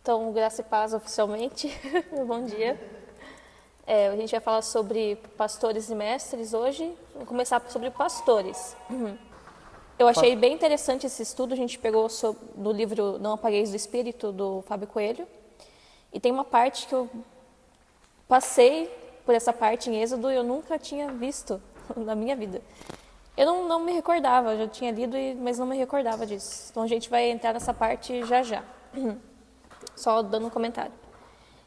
Então, graça e paz oficialmente. Bom dia. A gente vai falar sobre pastores e mestres hoje. Vou começar sobre pastores. Eu achei bem interessante esse estudo. A gente pegou no livro Não Apagueis do Espírito, do Fábio Coelho. E tem uma parte que eu passei por essa parte em Êxodo e eu nunca tinha visto na minha vida. Eu não me recordava, eu já tinha lido, mas não me recordava disso. Então a gente vai entrar nessa parte já já. Só dando um comentário.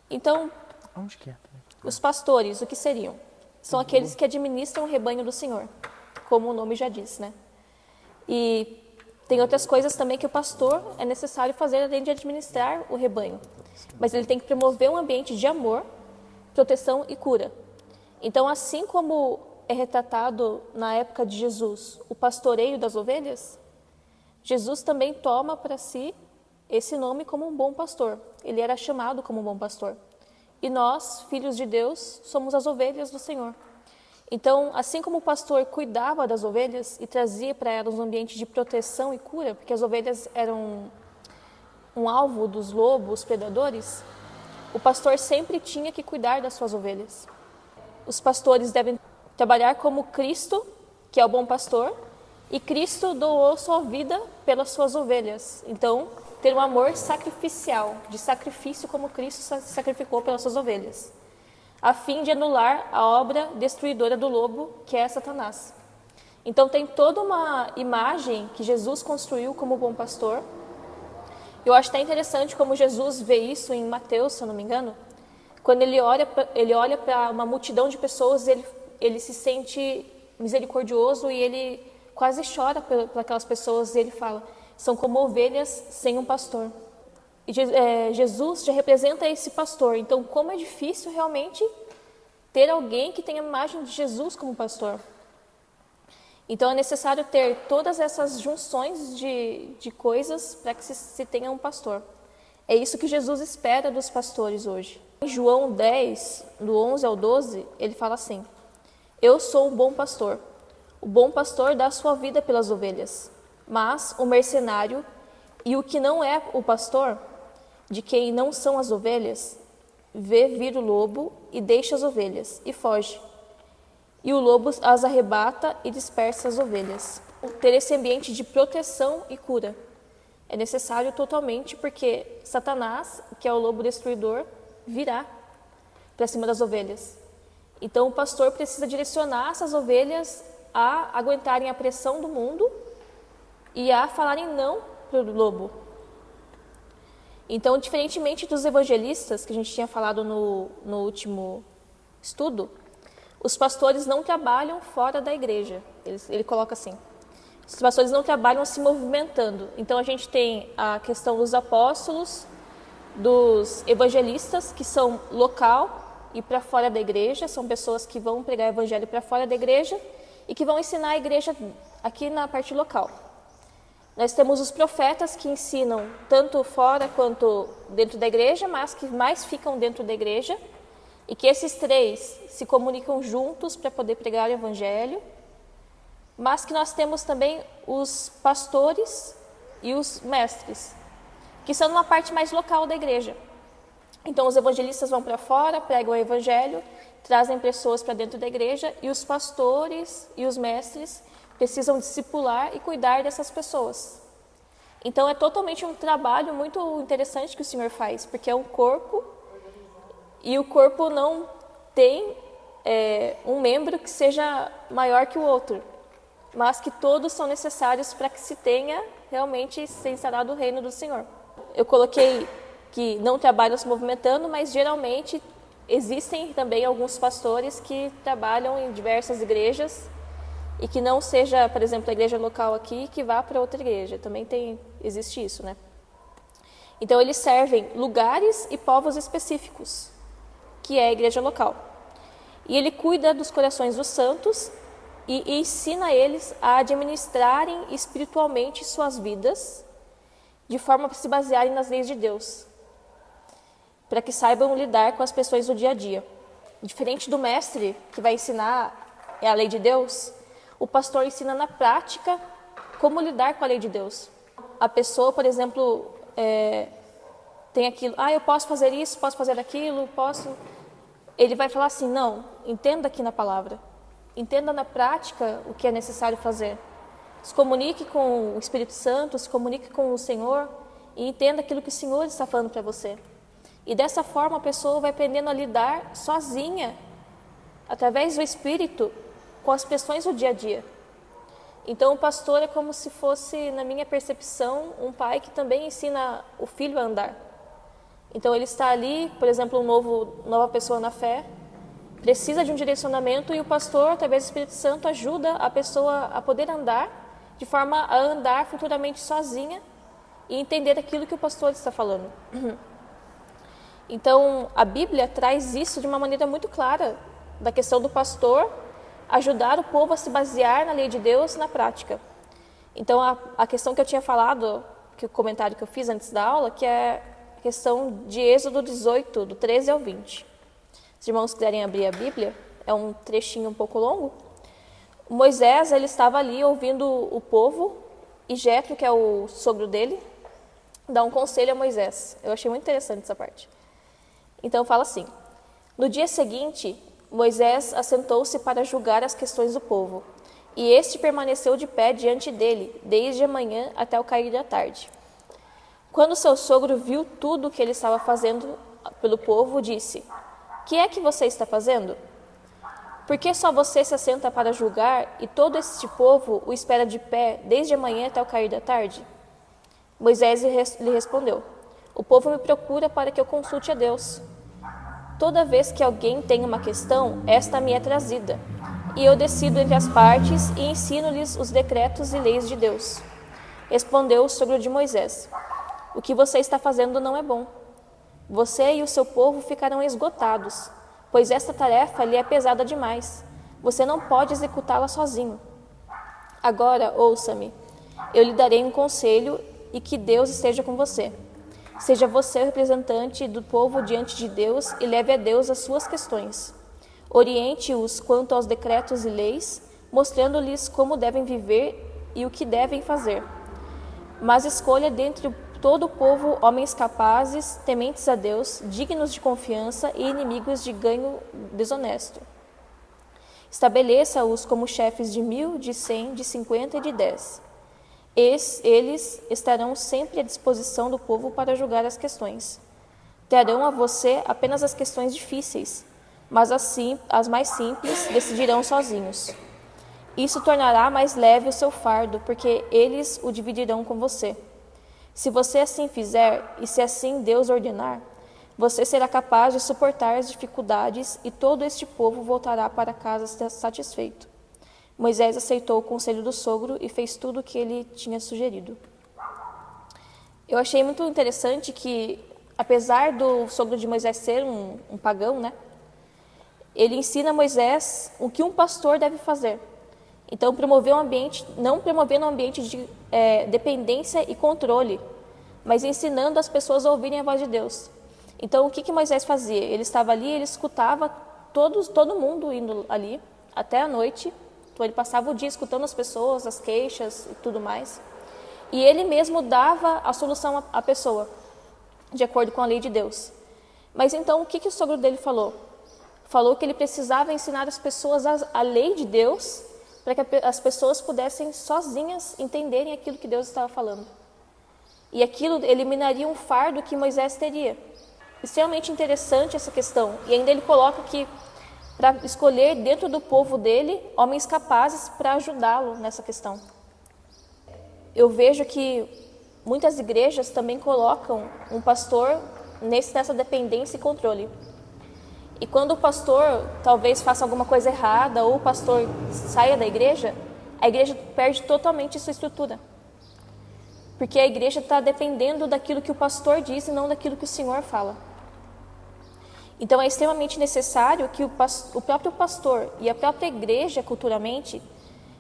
Então, Onde que é? os pastores, o que seriam? São aqueles que administram o rebanho do Senhor, como o nome já diz, né? E tem outras coisas também que o pastor é necessário fazer além de administrar o rebanho. Mas ele tem que promover um ambiente de amor, proteção e cura. Então, assim como é retratado na época de Jesus o pastoreio das ovelhas, Jesus também toma para si esse nome como um bom pastor. Ele era chamado como um bom pastor. E nós, filhos de Deus, somos as ovelhas do Senhor. Então, assim como o pastor cuidava das ovelhas e trazia para elas um ambiente de proteção e cura, porque as ovelhas eram um alvo dos lobos, predadores, o pastor sempre tinha que cuidar das suas ovelhas. Os pastores devem trabalhar como Cristo, que é o bom pastor, e Cristo doou sua vida pelas suas ovelhas. Então, ter um amor sacrificial, de sacrifício como Cristo se sacrificou pelas suas ovelhas, a fim de anular a obra destruidora do lobo, que é Satanás. Então tem toda uma imagem que Jesus construiu como bom pastor. Eu acho até interessante como Jesus vê isso em Mateus, se eu não me engano, quando ele olha para uma multidão de pessoas, ele se sente misericordioso e ele quase chora por aquelas pessoas e ele fala: são como ovelhas sem um pastor. E Jesus já representa esse pastor. Então, como é difícil realmente ter alguém que tenha a imagem de Jesus como pastor. Então, é necessário ter todas essas junções de coisas para que se tenha um pastor. É isso que Jesus espera dos pastores hoje. Em João 10, do 11 ao 12, ele fala assim: eu sou um bom pastor. O bom pastor dá sua vida pelas ovelhas. Mas o mercenário e o que não é o pastor, de quem não são as ovelhas, vê vir o lobo e deixa as ovelhas e foge. E o lobo as arrebata e dispersa as ovelhas. Ter esse ambiente de proteção e cura é necessário totalmente, porque Satanás, que é o lobo destruidor, virá para cima das ovelhas. Então o pastor precisa direcionar essas ovelhas a aguentarem a pressão do mundo e a falarem não para o lobo. Então, diferentemente dos evangelistas, que a gente tinha falado no último estudo, os pastores não trabalham fora da igreja. Ele coloca assim: os pastores não trabalham se movimentando. Então, a gente tem a questão dos apóstolos, dos evangelistas, que são local e para fora da igreja, são pessoas que vão pregar o evangelho para fora da igreja e que vão ensinar a igreja aqui na parte local. Nós temos os profetas que ensinam tanto fora quanto dentro da igreja, mas que mais ficam dentro da igreja, e que esses três se comunicam juntos para poder pregar o evangelho. Mas que nós temos também os pastores e os mestres, que são uma parte mais local da igreja. Então os evangelistas vão para fora, pregam o evangelho, trazem pessoas para dentro da igreja, e os pastores e os mestres precisam discipular e cuidar dessas pessoas. Então é totalmente um trabalho muito interessante que o Senhor faz, porque é um corpo, e o corpo não tem um membro que seja maior que o outro, mas que todos são necessários para que se tenha realmente se instalado o reino do Senhor. Eu coloquei que não trabalham se movimentando, mas geralmente existem também alguns pastores que trabalham em diversas igrejas, e que não seja, por exemplo, a igreja local aqui, que vá para outra igreja. Também existe isso, né? Então, eles servem lugares e povos específicos, que é a igreja local. E ele cuida dos corações dos santos e ensina eles a administrarem espiritualmente suas vidas, de forma a se basearem nas leis de Deus, para que saibam lidar com as pessoas do dia a dia. Diferente do mestre, que vai ensinar a lei de Deus, o pastor ensina na prática como lidar com a lei de Deus. A pessoa, por exemplo, tem aquilo, eu posso fazer isso, posso fazer aquilo, posso... Ele vai falar assim, não, entenda aqui na palavra, entenda na prática o que é necessário fazer. Se comunique com o Espírito Santo, se comunique com o Senhor e entenda aquilo que o Senhor está falando para você. E dessa forma a pessoa vai aprendendo a lidar sozinha, através do Espírito, com as pressões do dia a dia. Então o pastor é como se fosse, na minha percepção, um pai que também ensina o filho a andar. Então ele está ali, por exemplo, nova pessoa na fé, precisa de um direcionamento e o pastor, através do Espírito Santo, ajuda a pessoa a poder andar, de forma a andar futuramente sozinha e entender aquilo que o pastor está falando. Então a Bíblia traz isso de uma maneira muito clara, da questão do pastor ajudar o povo a se basear na lei de Deus na prática. Então a questão que eu tinha falado, que o comentário que eu fiz antes da aula, que é a questão de Êxodo 18, do 13 ao 20. Se os irmãos quiserem abrir a Bíblia, é um trechinho um pouco longo. Moisés, ele estava ali ouvindo o povo e Jetro, que é o sogro dele, dá um conselho a Moisés. Eu achei muito interessante essa parte. Então fala assim: no dia seguinte, Moisés assentou-se para julgar as questões do povo, e este permaneceu de pé diante dele, desde a manhã até o cair da tarde. Quando seu sogro viu tudo o que ele estava fazendo pelo povo, disse: que é que você está fazendo? Por que só você se assenta para julgar e todo este povo o espera de pé desde a manhã até o cair da tarde? Moisés lhe respondeu: o povo me procura para que eu consulte a Deus. Toda vez que alguém tem uma questão, esta me é trazida, e eu decido entre as partes e ensino-lhes os decretos e leis de Deus. Respondeu o sogro de Moisés: o que você está fazendo não é bom. Você e o seu povo ficarão esgotados, pois esta tarefa lhe é pesada demais. Você não pode executá-la sozinho. Agora, ouça-me. Eu lhe darei um conselho e que Deus esteja com você. Seja você o representante do povo diante de Deus e leve a Deus as suas questões. Oriente-os quanto aos decretos e leis, mostrando-lhes como devem viver e o que devem fazer. Mas escolha dentre todo o povo homens capazes, tementes a Deus, dignos de confiança e inimigos de ganho desonesto. Estabeleça-os como chefes de 1.000, de 100, de 50 e de 10. Eles estarão sempre à disposição do povo para julgar as questões. Trarão a você apenas as questões difíceis, mas assim, as mais simples decidirão sozinhos. Isso tornará mais leve o seu fardo, porque eles o dividirão com você. Se você assim fizer, e se assim Deus ordenar, você será capaz de suportar as dificuldades e todo este povo voltará para casa satisfeito. Moisés aceitou o conselho do sogro e fez tudo o que ele tinha sugerido. Eu achei muito interessante que, apesar do sogro de Moisés ser um pagão, né, ele ensina a Moisés o que um pastor deve fazer. Então, não promovendo um ambiente de dependência e controle, mas ensinando as pessoas a ouvirem a voz de Deus. Então, o que Moisés fazia? Ele estava ali, ele escutava todo mundo indo ali até a noite. Então, ele passava o dia escutando as pessoas, as queixas e tudo mais. E ele mesmo dava a solução à pessoa, de acordo com a lei de Deus. Mas então, o que o sogro dele falou? Falou que ele precisava ensinar as pessoas a lei de Deus, para que as pessoas pudessem sozinhas entenderem aquilo que Deus estava falando. E aquilo eliminaria um fardo que Moisés teria. Extremamente interessante essa questão. E ainda ele coloca que para escolher dentro do povo dele homens capazes para ajudá-lo nessa questão. Eu vejo que muitas igrejas também colocam um pastor nessa dependência e controle. E quando o pastor talvez faça alguma coisa errada ou o pastor saia da igreja, a igreja perde totalmente sua estrutura. Porque a igreja está dependendo daquilo que o pastor diz e não daquilo que o Senhor fala. Então é extremamente necessário que o próprio pastor e a própria igreja, culturalmente,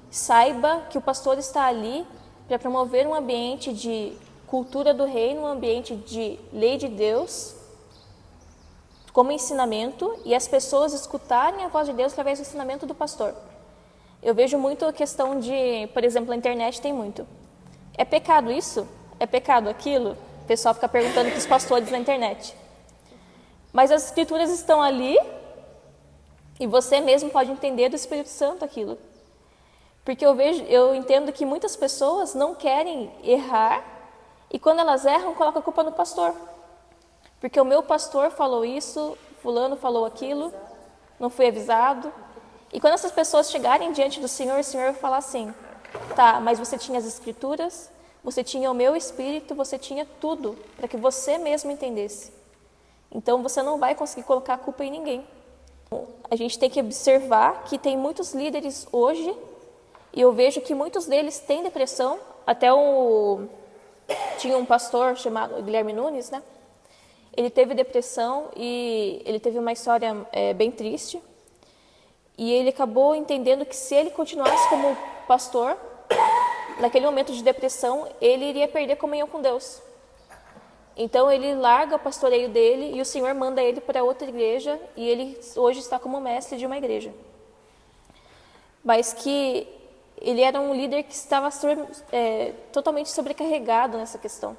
saiba que o pastor está ali para promover um ambiente de cultura do reino, um ambiente de lei de Deus, como ensinamento, e as pessoas escutarem a voz de Deus através do ensinamento do pastor. Eu vejo muito a questão de, por exemplo, a internet tem muito. É pecado isso? É pecado aquilo? O pessoal fica perguntando para os pastores na internet. Mas as escrituras estão ali e você mesmo pode entender do Espírito Santo aquilo. Porque eu entendo que muitas pessoas não querem errar e quando elas erram, colocam a culpa no pastor. Porque o meu pastor falou isso, fulano falou aquilo, não fui avisado. E quando essas pessoas chegarem diante do Senhor, o Senhor vai falar assim, tá, mas você tinha as escrituras, você tinha o meu Espírito, você tinha tudo para que você mesmo entendesse. Então você não vai conseguir colocar a culpa em ninguém. A gente tem que observar que tem muitos líderes hoje, e eu vejo que muitos deles têm depressão. Até tinha um pastor chamado Guilherme Nunes, né? Ele teve depressão e ele teve uma história bem triste. E ele acabou entendendo que se ele continuasse como pastor, naquele momento de depressão, ele iria perder comunhão com Deus. Então ele larga o pastoreio dele e o Senhor manda ele para outra igreja e ele hoje está como mestre de uma igreja. Mas que ele era um líder que estava totalmente sobrecarregado nessa questão.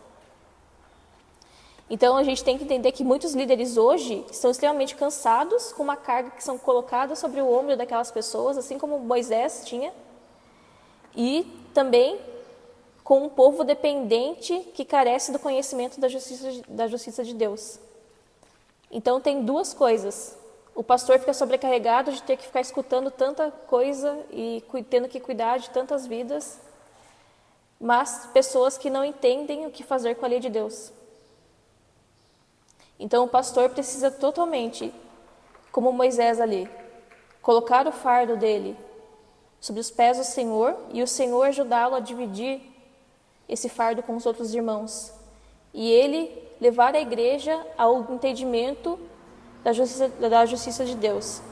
Então a gente tem que entender que muitos líderes hoje estão extremamente cansados com uma carga que são colocadas sobre o ombro daquelas pessoas, assim como Moisés tinha, e também com um povo dependente que carece do conhecimento da justiça de Deus. Então tem duas coisas. O pastor fica sobrecarregado de ter que ficar escutando tanta coisa e tendo que cuidar de tantas vidas, mas pessoas que não entendem o que fazer com a lei de Deus. Então o pastor precisa totalmente, como Moisés ali, colocar o fardo dele sobre os pés do Senhor e o Senhor ajudá-lo a dividir esse fardo com os outros irmãos. E ele levar a igreja ao entendimento da justiça de Deus.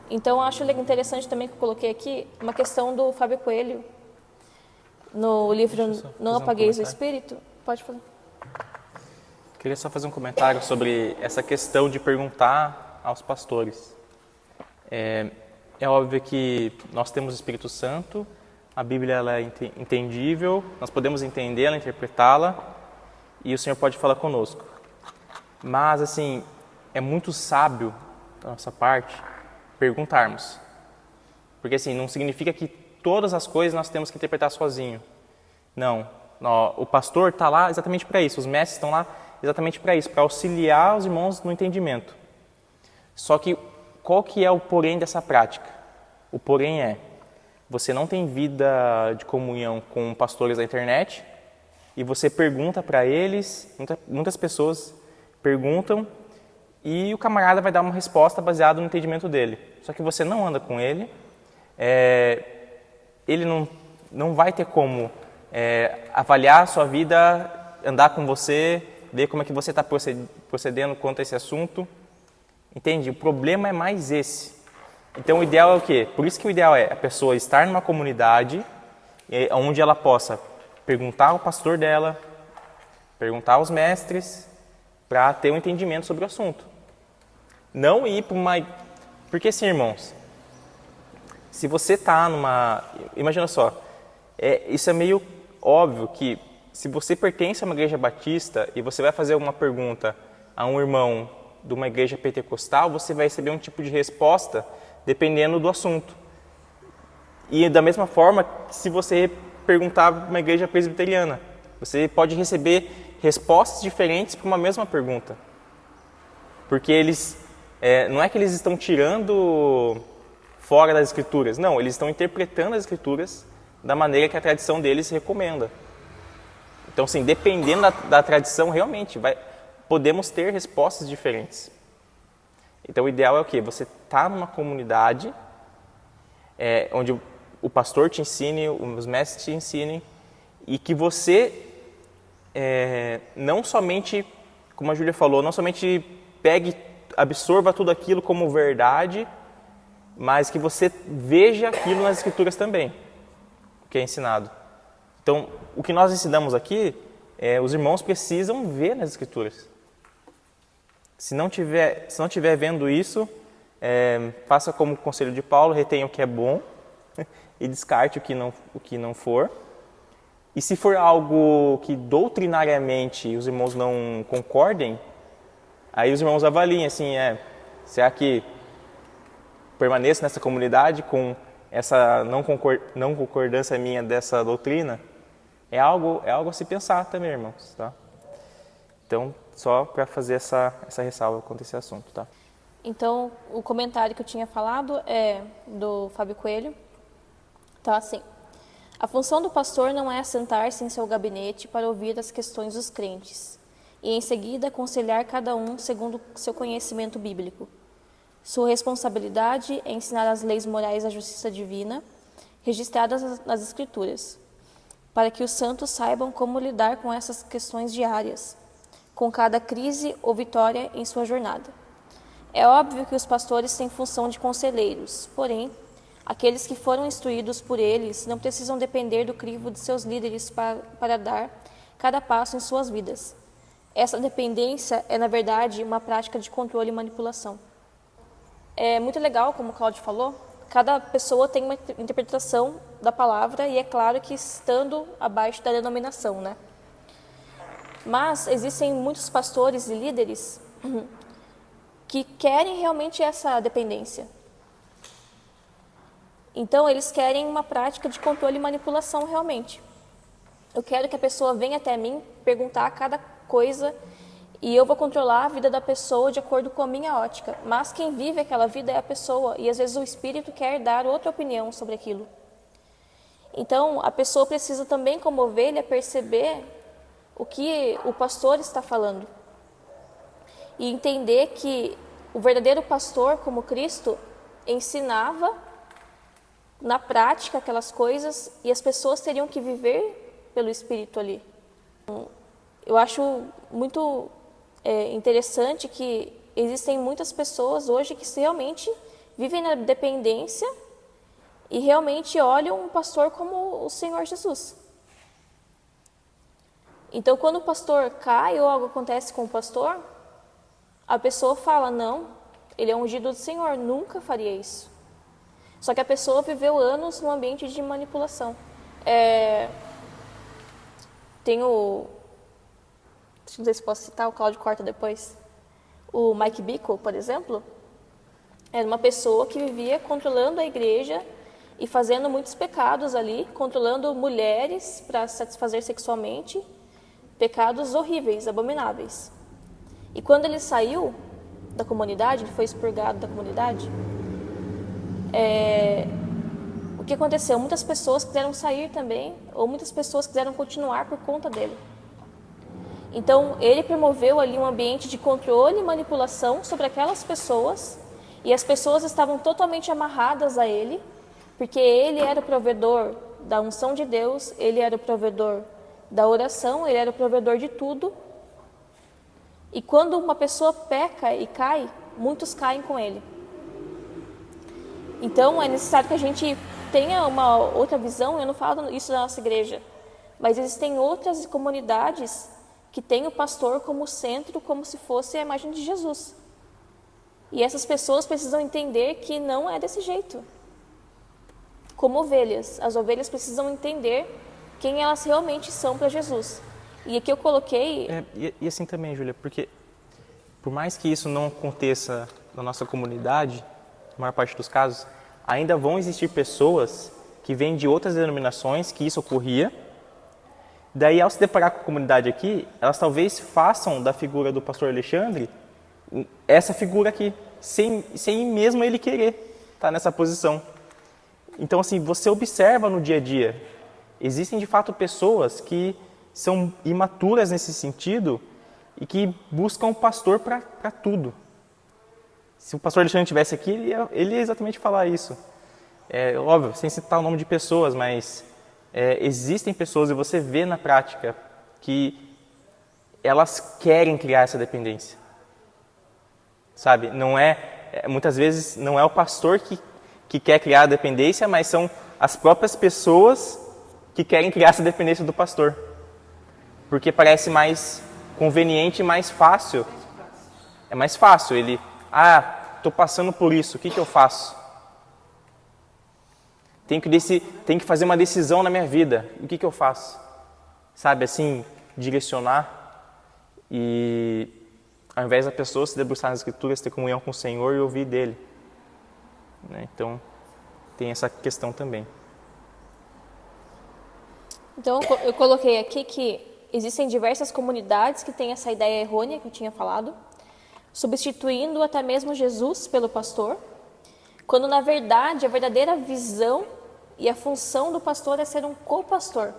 Então, eu acho interessante também que eu coloquei aqui uma questão do Fábio Coelho, no livro Não Apagueis o Espírito. Pode falar. Queria só fazer um comentário sobre essa questão de perguntar aos pastores. É óbvio que nós temos o Espírito Santo, a Bíblia ela é entendível, nós podemos entendê-la, interpretá-la, e o Senhor pode falar conosco. Mas, assim, é muito sábio da nossa parte perguntarmos. Porque, assim, não significa que todas as coisas nós temos que interpretar sozinho. Não. O pastor está lá exatamente para isso, os mestres estão lá exatamente para isso, para auxiliar os irmãos no entendimento. Só que, qual que é o porém dessa prática? O porém é, você não tem vida de comunhão com pastores da internet e você pergunta para eles, muitas pessoas perguntam e o camarada vai dar uma resposta baseada no entendimento dele. Só que você não anda com ele, ele não vai ter como avaliar a sua vida, andar com você, ver como é que você está procedendo quanto a esse assunto. Entende? O problema é mais esse. Então o ideal é o quê? Por isso que o ideal é a pessoa estar numa comunidade onde ela possa perguntar ao pastor dela, perguntar aos mestres, para ter um entendimento sobre o assunto. Não ir para uma... Porque assim, irmãos, se você está numa... Imagina só, isso é meio óbvio que se você pertence a uma igreja batista e você vai fazer uma pergunta a um irmão de uma igreja pentecostal, você vai receber um tipo de resposta dependendo do assunto. E da mesma forma, se você perguntar para uma igreja presbiteriana, você pode receber respostas diferentes para uma mesma pergunta. Porque eles, não é que eles estão tirando fora das escrituras, não, eles estão interpretando as escrituras da maneira que a tradição deles recomenda. Então, assim, dependendo da tradição, realmente, podemos ter respostas diferentes. Então, o ideal é o quê? Você está numa comunidade onde o pastor te ensine, os mestres te ensinem, e que você não somente, como a Júlia falou, não somente absorva tudo aquilo como verdade, mas que você veja aquilo nas escrituras também, o que é ensinado. Então, o que nós ensinamos aqui, os irmãos precisam ver nas escrituras. Se não tiver vendo isso, faça como o conselho de Paulo, retenha o que é bom e descarte o que não for. E se for algo que doutrinariamente os irmãos não concordem, aí os irmãos avaliem assim, será que permaneço nessa comunidade com essa não concordância minha dessa doutrina? É algo a se pensar também, irmãos, tá? Então, só para fazer essa ressalva quanto a esse assunto, tá? Então, o comentário que eu tinha falado é do Fábio Coelho. Tá assim: a função do pastor não é assentar-se em seu gabinete para ouvir as questões dos crentes e, em seguida, aconselhar cada um segundo seu conhecimento bíblico. Sua responsabilidade é ensinar as leis morais da justiça divina, registradas nas Escrituras, para que os santos saibam como lidar com essas questões diárias, com cada crise ou vitória em sua jornada. É óbvio que os pastores têm função de conselheiros, porém, aqueles que foram instruídos por eles não precisam depender do crivo de seus líderes para dar cada passo em suas vidas. Essa dependência é, na verdade, uma prática de controle e manipulação. É muito legal, como o Cláudio falou, cada pessoa tem uma interpretação da palavra e é claro que estando abaixo da denominação, né? Mas existem muitos pastores e líderes que querem realmente essa dependência. Então, eles querem uma prática de controle e manipulação realmente. Eu quero que a pessoa venha até mim perguntar cada coisa e eu vou controlar a vida da pessoa de acordo com a minha ótica. Mas quem vive aquela vida é a pessoa e às vezes o espírito quer dar outra opinião sobre aquilo. Então, a pessoa precisa também, como ovelha, perceber o que o pastor está falando. E entender que o verdadeiro pastor, como Cristo, ensinava na prática aquelas coisas e as pessoas teriam que viver pelo Espírito ali. Eu acho muito interessante que existem muitas pessoas hoje que realmente vivem na dependência e realmente olham o pastor como o Senhor Jesus. Então, quando o pastor cai ou algo acontece com o pastor, a pessoa fala, não, ele é ungido do Senhor, nunca faria isso. Só que a pessoa viveu anos num ambiente de manipulação. Não sei se posso citar, o Cláudio corta depois. O Mike Bickle, por exemplo, era uma pessoa que vivia controlando a igreja e fazendo muitos pecados ali, controlando mulheres para satisfazer sexualmente, pecados horríveis, abomináveis. E quando ele saiu da comunidade, ele foi expurgado da comunidade, o que aconteceu? Muitas pessoas quiseram sair também, ou muitas pessoas quiseram continuar por conta dele. Então, ele promoveu ali um ambiente de controle e manipulação sobre aquelas pessoas, e as pessoas estavam totalmente amarradas a ele, porque ele era o provedor da unção de Deus, ele era o provedor da oração, ele era o provedor de tudo. E quando uma pessoa peca e cai, muitos caem com ele. Então, é necessário que a gente tenha uma outra visão. Eu não falo isso da nossa igreja, mas existem outras comunidades que têm o pastor como centro, como se fosse a imagem de Jesus. E essas pessoas precisam entender que não é desse jeito. Como ovelhas, as ovelhas precisam entender quem elas realmente são para Jesus. E aqui eu coloquei... E assim também, Júlia, porque por mais que isso não aconteça na nossa comunidade, na maior parte dos casos, ainda vão existir pessoas que vêm de outras denominações que isso ocorria. Daí, ao se deparar com a comunidade aqui, elas talvez façam da figura do pastor Alexandre essa figura aqui, sem mesmo ele querer estar nessa posição. Então, assim, você observa no dia a dia, existem de fato pessoas que são imaturas nesse sentido e que buscam o pastor para tudo. Se o pastor Alexandre estivesse aqui, ele ia exatamente falar isso. Óbvio, sem citar o nome de pessoas, mas existem pessoas, e você vê na prática, que elas querem criar essa dependência. Sabe? Muitas vezes não é o pastor que quer criar a dependência, mas são as próprias pessoas que querem criar essa dependência do pastor. Porque parece mais conveniente e mais fácil. É mais fácil. Ele, estou passando por isso, o que eu faço? Tenho que fazer uma decisão na minha vida, o que eu faço? sabe, assim, direcionar e, ao invés da pessoa se debruçar nas Escrituras, ter comunhão com o Senhor e ouvir dele, né? Então, tem essa questão também. Então, eu coloquei aqui que existem diversas comunidades que têm essa ideia errônea que eu tinha falado, substituindo até mesmo Jesus pelo pastor, quando na verdade a verdadeira visão e a função do pastor é ser um co-pastor.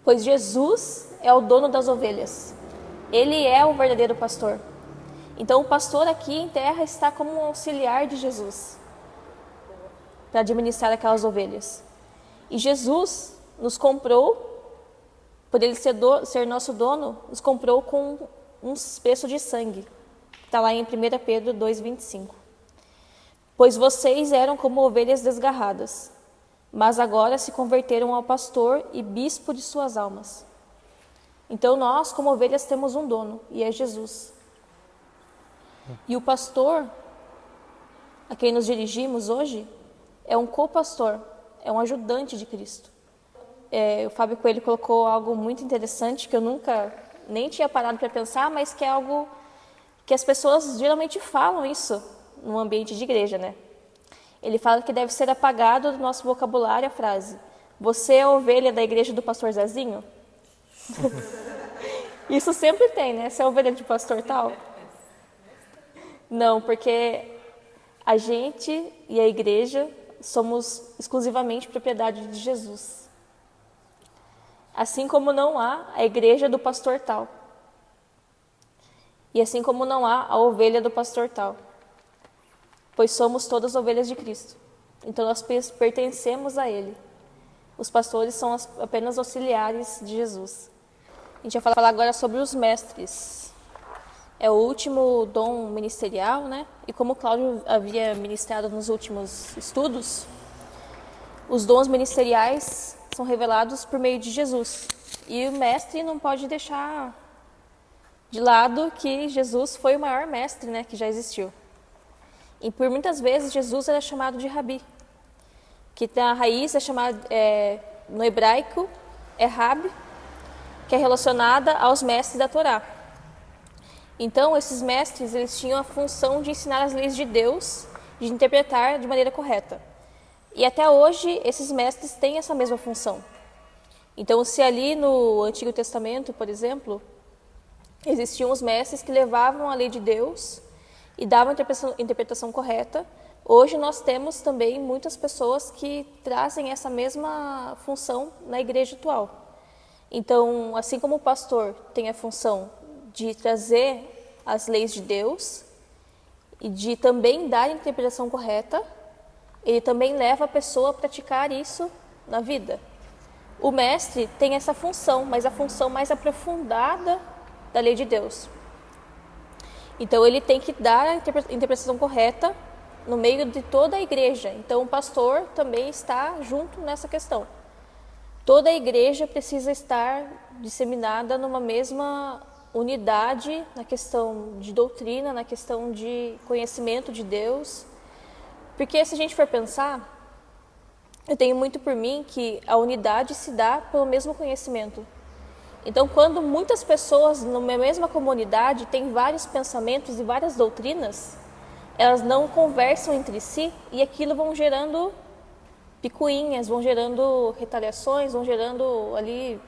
Pois Jesus é o dono das ovelhas. Ele é o verdadeiro pastor. Então o pastor aqui em terra está como um auxiliar de Jesus para administrar aquelas ovelhas. E Jesus nos comprou, por ele ser nosso dono, nos comprou com um preço de sangue. Está lá em 1 Pedro 2,25. Pois vocês eram como ovelhas desgarradas, mas agora se converteram ao pastor e bispo de suas almas. Então nós, como ovelhas, temos um dono, e é Jesus. E o pastor, a quem nos dirigimos hoje, é um co-pastor, é um ajudante de Cristo. O Fábio Coelho colocou algo muito interessante, que eu nunca nem tinha parado para pensar, mas que é algo que as pessoas geralmente falam isso no ambiente de igreja, né? Ele fala que deve ser apagado do nosso vocabulário a frase: você é a ovelha da igreja do pastor Zezinho? Isso sempre tem, né? Você é a ovelha de pastor tal? Não, porque a gente e a igreja somos exclusivamente propriedade de Jesus. Assim como não há a igreja do pastor tal. E assim como não há a ovelha do pastor tal. Pois somos todas ovelhas de Cristo. Então nós pertencemos a Ele. Os pastores são apenas auxiliares de Jesus. A gente vai falar agora sobre os mestres. É o último dom ministerial, né? E como o Cláudio havia ministrado nos últimos estudos, os dons ministeriais são revelados por meio de Jesus. E o mestre não pode deixar de lado que Jesus foi o maior mestre, né, que já existiu. E por muitas vezes Jesus era chamado de Rabi, que a raiz é chamada, no hebraico, é Rab, que é relacionada aos mestres da Torá. Então, esses mestres, eles tinham a função de ensinar as leis de Deus, de interpretar de maneira correta. E até hoje, esses mestres têm essa mesma função. Então, se ali no Antigo Testamento, por exemplo, existiam os mestres que levavam a lei de Deus e davam a interpretação correta, hoje nós temos também muitas pessoas que trazem essa mesma função na igreja atual. Então, assim como o pastor tem a função de trazer as leis de Deus e de também dar a interpretação correta, ele também leva a pessoa a praticar isso na vida. O mestre tem essa função, mas a função mais aprofundada da lei de Deus. Então ele tem que dar a interpretação correta no meio de toda a igreja. Então o pastor também está junto nessa questão. Toda a igreja precisa estar disseminada numa mesma unidade na questão de doutrina, na questão de conhecimento de Deus. Porque se a gente for pensar, eu tenho muito por mim que a unidade se dá pelo mesmo conhecimento. Então, quando muitas pessoas numa mesma comunidade têm vários pensamentos e várias doutrinas, elas não conversam entre si e aquilo vão gerando picuinhas, vão gerando retaliações, vão gerando ali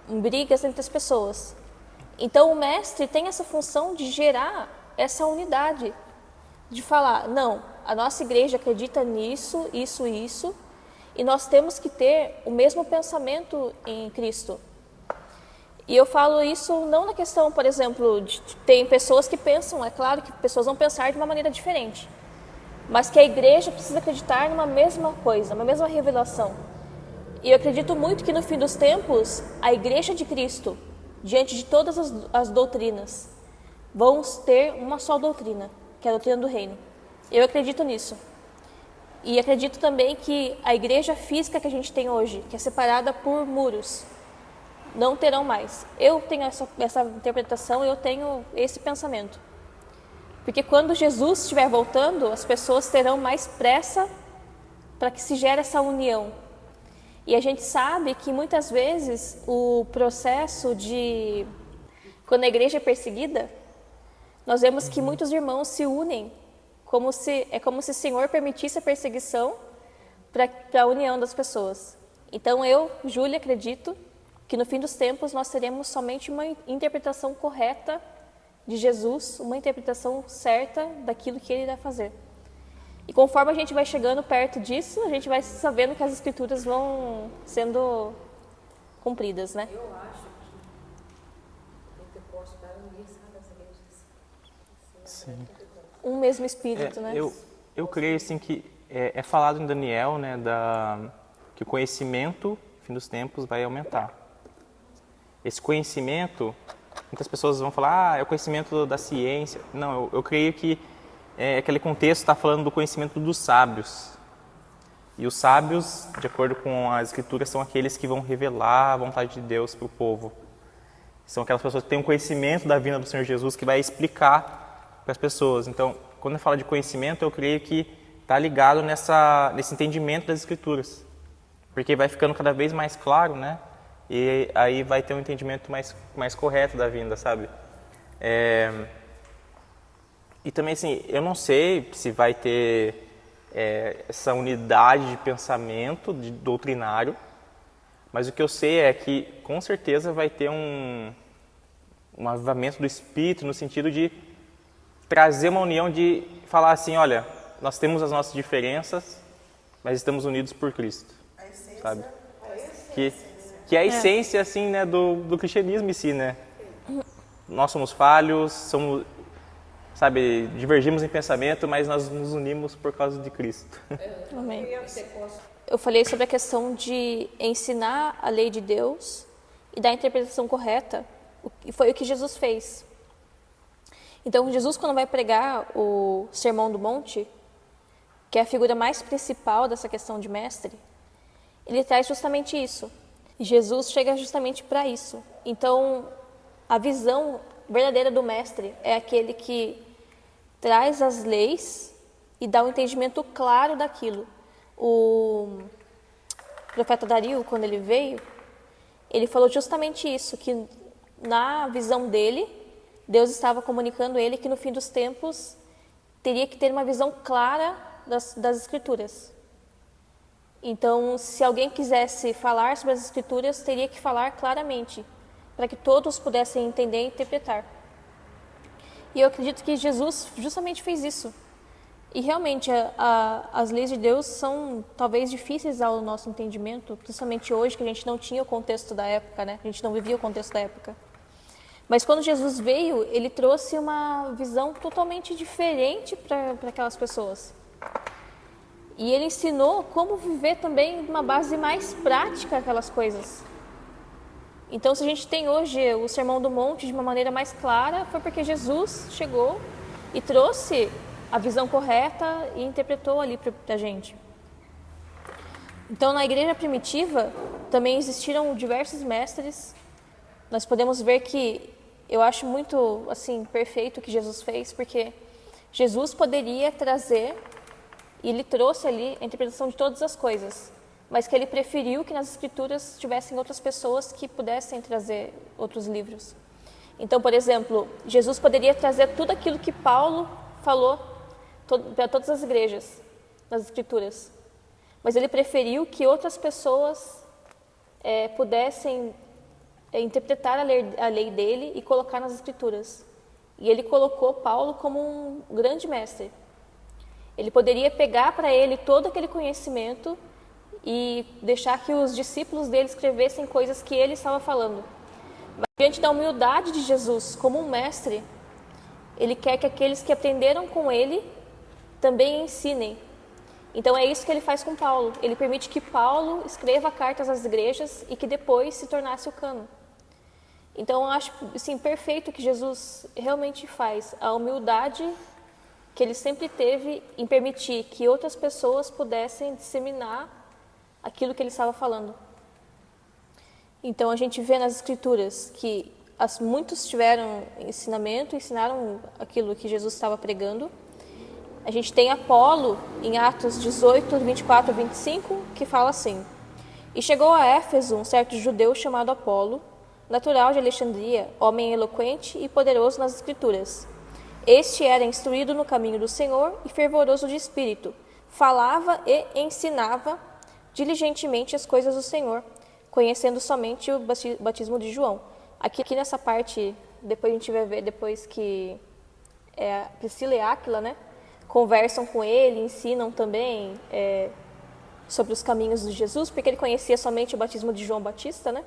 brigas entre as pessoas. Então, o mestre tem essa função de gerar essa unidade, de falar, não, a nossa igreja acredita nisso, isso, isso, e nós temos que ter o mesmo pensamento em Cristo. E eu falo isso não na questão, por exemplo, de tem pessoas que pensam, é claro que pessoas vão pensar de uma maneira diferente, mas que a igreja precisa acreditar numa mesma coisa, uma mesma revelação. E eu acredito muito que no fim dos tempos, a igreja de Cristo, diante de todas as doutrinas, vão ter uma só doutrina, que é a doutrina do reino. Eu acredito nisso. E acredito também que a igreja física que a gente tem hoje, que é separada por muros, não terão mais. Eu tenho essa interpretação, eu tenho esse pensamento. Porque quando Jesus estiver voltando, as pessoas terão mais pressa para que se gere essa união. E a gente sabe que muitas vezes o processo de... Quando a igreja é perseguida, nós vemos que muitos irmãos se unem, como se o Senhor permitisse a perseguição para a união das pessoas. Então eu, Júlia, acredito que no fim dos tempos nós teremos somente uma interpretação correta de Jesus, uma interpretação certa daquilo que Ele irá fazer. E conforme a gente vai chegando perto disso, a gente vai sabendo que as Escrituras vão sendo cumpridas, né? Eu acho que o Pentecostes vai unir, sabe, essa igreja. Sim. Um mesmo Espírito, né? Eu creio assim que é falado em Daniel, né, que o conhecimento, no fim dos tempos, vai aumentar. Esse conhecimento, muitas pessoas vão falar, é o conhecimento da ciência. Não, eu creio que aquele contexto está falando do conhecimento dos sábios. E os sábios, de acordo com as Escrituras, são aqueles que vão revelar a vontade de Deus para o povo. São aquelas pessoas que têm um conhecimento da vinda do Senhor Jesus que vai explicar para as pessoas. Então, quando eu falo de conhecimento, eu creio que está ligado nesse entendimento das Escrituras. Porque vai ficando cada vez mais claro, né? E aí vai ter um entendimento mais correto da vinda, sabe? E também, assim, eu não sei se vai ter essa unidade de pensamento, de doutrinário, mas o que eu sei é que, com certeza, vai ter um avivamento do Espírito no sentido de trazer uma união, de falar assim, olha, nós temos as nossas diferenças, mas estamos unidos por Cristo, sabe? Que é a essência, assim, né, do cristianismo em si, né? Nós somos falhos, sabe, divergimos em pensamento, mas nós nos unimos por causa de Cristo. Amém. Eu falei sobre a questão de ensinar a lei de Deus e dar a interpretação correta, e foi o que Jesus fez. Então, Jesus, quando vai pregar o Sermão do Monte, que é a figura mais principal dessa questão de mestre, ele traz justamente isso. Jesus chega justamente para isso. Então, a visão verdadeira do mestre é aquele que traz as leis e dá um entendimento claro daquilo. O profeta Dario, quando ele veio, ele falou justamente isso, que na visão dele, Deus estava comunicando a ele que no fim dos tempos teria que ter uma visão clara das Escrituras. Então, se alguém quisesse falar sobre as Escrituras, teria que falar claramente, para que todos pudessem entender e interpretar. E eu acredito que Jesus justamente fez isso. E realmente, as leis de Deus são talvez difíceis ao nosso entendimento, principalmente hoje, que a gente não tinha o contexto da época, né? A gente não vivia o contexto da época. Mas quando Jesus veio, ele trouxe uma visão totalmente diferente para aquelas pessoas. E ele ensinou como viver também uma base mais prática aquelas coisas. Então, se a gente tem hoje o Sermão do Monte de uma maneira mais clara, foi porque Jesus chegou e trouxe a visão correta e interpretou ali para a gente. Então, na igreja primitiva, também existiram diversos mestres. Nós podemos ver que eu acho muito assim perfeito o que Jesus fez, porque Jesus poderia trazer, e ele trouxe ali a interpretação de todas as coisas, mas que ele preferiu que nas Escrituras tivessem outras pessoas que pudessem trazer outros livros. Então, por exemplo, Jesus poderia trazer tudo aquilo que Paulo falou para todas as igrejas, nas Escrituras, mas ele preferiu que outras pessoas pudessem interpretar a lei dele e colocar nas Escrituras. E ele colocou Paulo como um grande mestre. Ele poderia pegar para ele todo aquele conhecimento e deixar que os discípulos dele escrevessem coisas que ele estava falando. Mas, diante da humildade de Jesus como um mestre, ele quer que aqueles que aprenderam com ele também ensinem. Então é isso que ele faz com Paulo. Ele permite que Paulo escreva cartas às igrejas e que depois se tornasse o cânon. Então eu acho assim, perfeito o que Jesus realmente faz. A humildade que ele sempre teve em permitir que outras pessoas pudessem disseminar aquilo que ele estava falando. Então a gente vê nas Escrituras que muitos tiveram ensinamento, ensinaram aquilo que Jesus estava pregando. A gente tem Apolo, em Atos 18, 24 a 25, que fala assim: E chegou a Éfeso um certo judeu chamado Apolo, natural de Alexandria, homem eloquente e poderoso nas Escrituras. Este era instruído no caminho do Senhor e fervoroso de espírito, falava e ensinava diligentemente as coisas do Senhor, conhecendo somente o batismo de João. Aqui nessa parte, depois a gente vai ver, depois que Priscila e Áquila, né, conversam com ele, ensinam também sobre os caminhos de Jesus, porque ele conhecia somente o batismo de João Batista, né?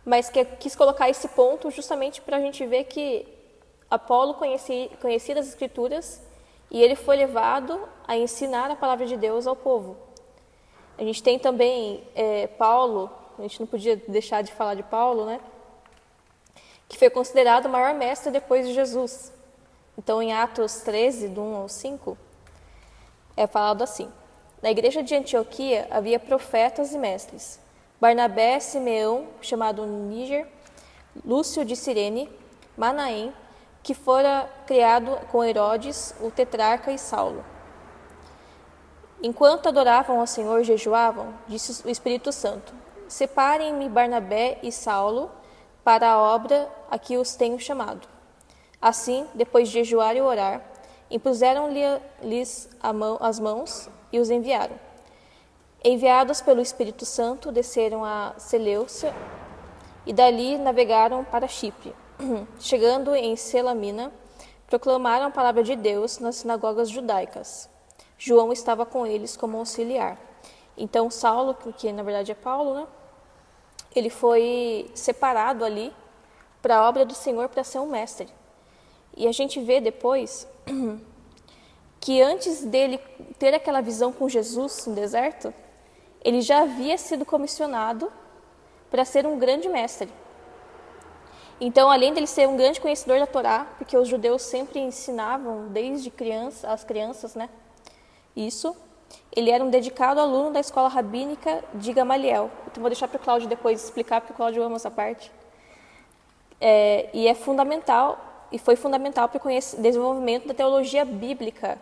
Mas que quis colocar esse ponto justamente para a gente ver que Apolo conhecia das Escrituras e ele foi levado a ensinar a palavra de Deus ao povo. A gente tem também Paulo, a gente não podia deixar de falar de Paulo, né? Que foi considerado o maior mestre depois de Jesus. Então, em Atos 13, do 1 ao 5, é falado assim: na igreja de Antioquia havia profetas e mestres: Barnabé, Simeão, chamado Níger, Lúcio de Cirene, Manaém, que fora criado com Herodes, o tetrarca, e Saulo. Enquanto adoravam ao Senhor e jejuavam, disse o Espírito Santo: separem-me Barnabé e Saulo para a obra a que os tenho chamado. Assim, depois de jejuar e orar, impuseram-lhes as mãos e os enviaram. Enviados pelo Espírito Santo, desceram a Seleucia e dali navegaram para Chipre. Chegando em Selamina, proclamaram a palavra de Deus nas sinagogas judaicas. João estava com eles como auxiliar. Então Saulo, que na verdade é Paulo, né? Ele foi separado ali para a obra do Senhor, para ser um mestre. E a gente vê depois que antes dele ter aquela visão com Jesus no deserto, ele já havia sido comissionado para ser um grande mestre. Então, além dele ser um grande conhecedor da Torá, porque os judeus sempre ensinavam desde criança, as crianças, né? Isso. Ele era um dedicado aluno da escola rabínica de Gamaliel. Então, vou deixar para o Cláudio depois explicar, porque o Cláudio ama essa parte. E é fundamental, e foi fundamental para o desenvolvimento da teologia bíblica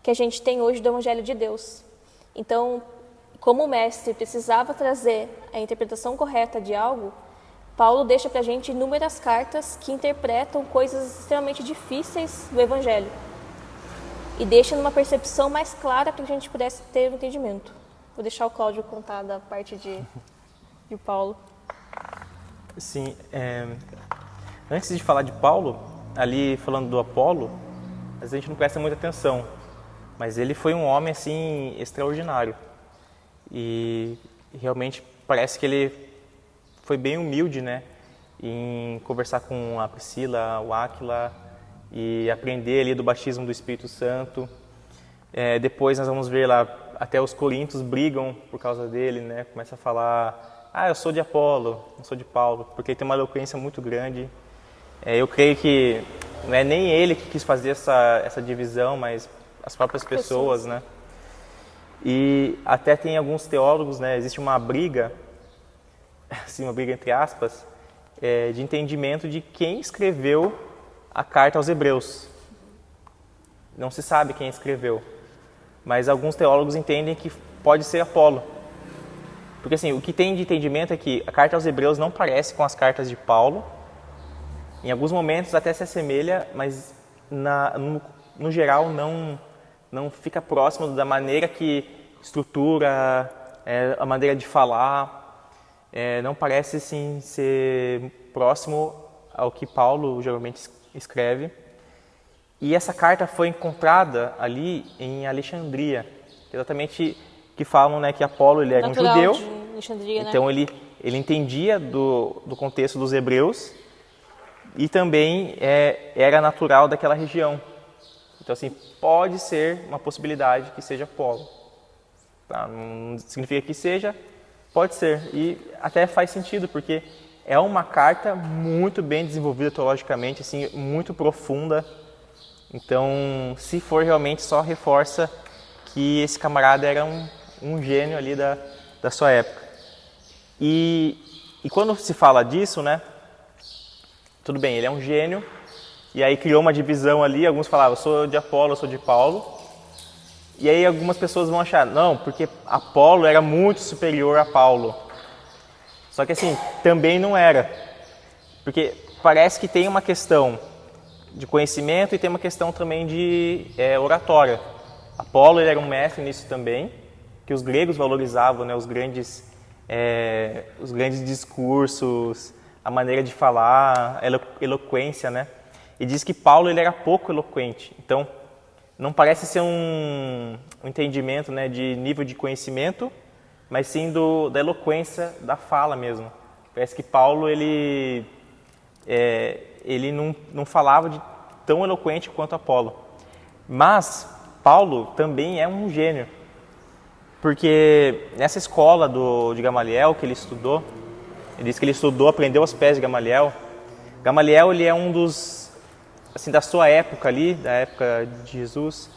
que a gente tem hoje do Evangelho de Deus. Então, como o mestre precisava trazer a interpretação correta de algo, Paulo deixa para a gente inúmeras cartas que interpretam coisas extremamente difíceis do Evangelho e deixa numa percepção mais clara para que a gente pudesse ter um entendimento. Vou deixar o Cláudio contar da parte de Paulo. Sim, antes de falar de Paulo, ali falando do Apolo, a gente não presta muita atenção, mas ele foi um homem assim extraordinário e realmente parece que ele foi bem humilde, né, em conversar com a Priscila, o Áquila e aprender ali do batismo do Espírito Santo. Depois nós vamos ver lá, até os coríntios brigam por causa dele, né, começa a falar: eu sou de Apolo, não sou de Paulo, porque ele tem uma eloquência muito grande. Eu creio que não é nem ele que quis fazer essa divisão, mas as próprias pessoas, né? E até tem alguns teólogos, né? Existe uma briga, assim, uma briga entre aspas, de entendimento de quem escreveu a carta aos Hebreus. Não se sabe quem escreveu, mas alguns teólogos entendem que pode ser Apolo. Porque assim, o que tem de entendimento é que a carta aos Hebreus não parece com as cartas de Paulo. Em alguns momentos até se assemelha, mas no geral não fica próximo da maneira que estrutura, a maneira de falar. Não parece sim, ser próximo ao que Paulo geralmente escreve. E essa carta foi encontrada ali em Alexandria, exatamente que falam, né, que Apolo ele era natural um judeu, de Alexandria, então né? ele entendia do contexto dos hebreus e também era natural daquela região. Então, assim, pode ser uma possibilidade que seja Apolo. Tá? Não significa que seja, pode ser. E até faz sentido, porque é uma carta muito bem desenvolvida teologicamente, assim, muito profunda. Então, se for realmente, só reforça que esse camarada era um gênio ali da sua época. E quando se fala disso, né? Tudo bem, ele é um gênio, e aí criou uma divisão ali, alguns falavam, eu sou de Apolo, eu sou de Paulo. E aí algumas pessoas vão achar, não, porque Apolo era muito superior a Paulo. Só que assim, também não era. Porque parece que tem uma questão de conhecimento e tem uma questão também de oratória. Apolo ele era um mestre nisso também, que os gregos valorizavam, né, os grandes discursos, a maneira de falar, a eloquência, né? E diz que Paulo ele era pouco eloquente. Então, não parece ser um entendimento, né, de nível de conhecimento, mas sim da eloquência da fala mesmo. Parece que Paulo ele não falava tão eloquente quanto Apolo. Mas Paulo também é um gênio, porque nessa escola de Gamaliel que ele estudou, ele diz que ele estudou, aprendeu aos pés de Gamaliel. Gamaliel ele é um dos, assim, da sua época ali, da época de Jesus,